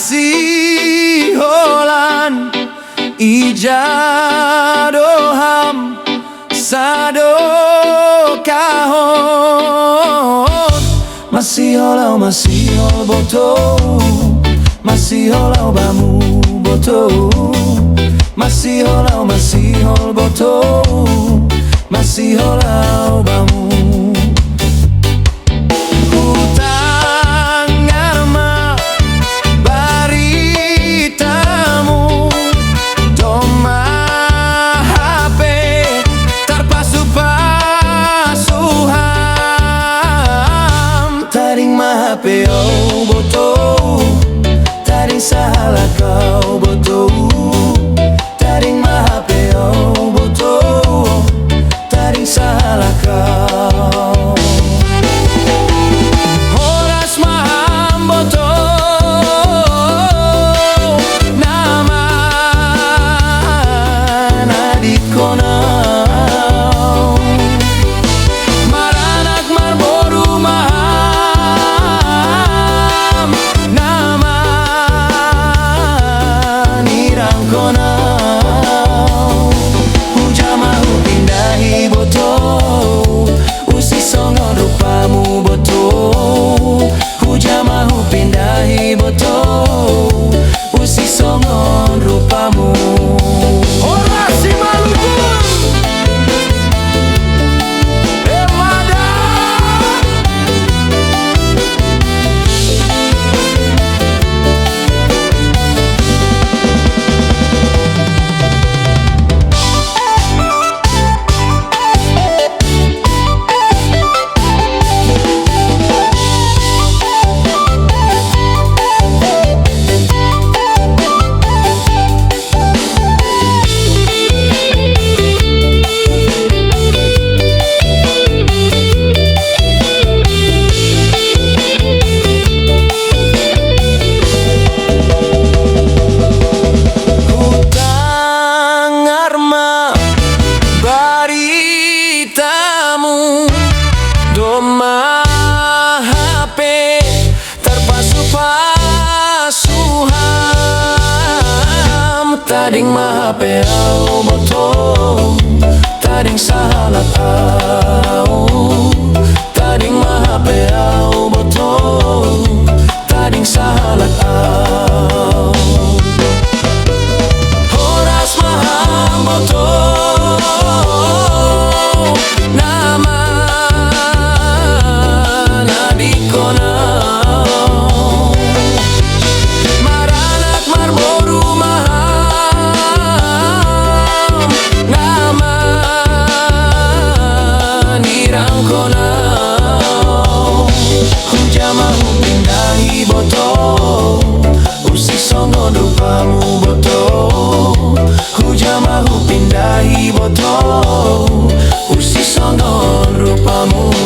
siholan ijadoham sado kahon masihol boto masihol bamu boto masihol boto masihol bamu Mahapeo boto taring salah kau boto taring mahapeo boto taring salah kau horas maham boto nama nadit konau maranak marboru maham Tading mahapeo boto taring salah kau tading mahapeo boto taring salah kau horas maham boto nama nadikona rupamu boto hujamahu pindahi boto usi songon rupamu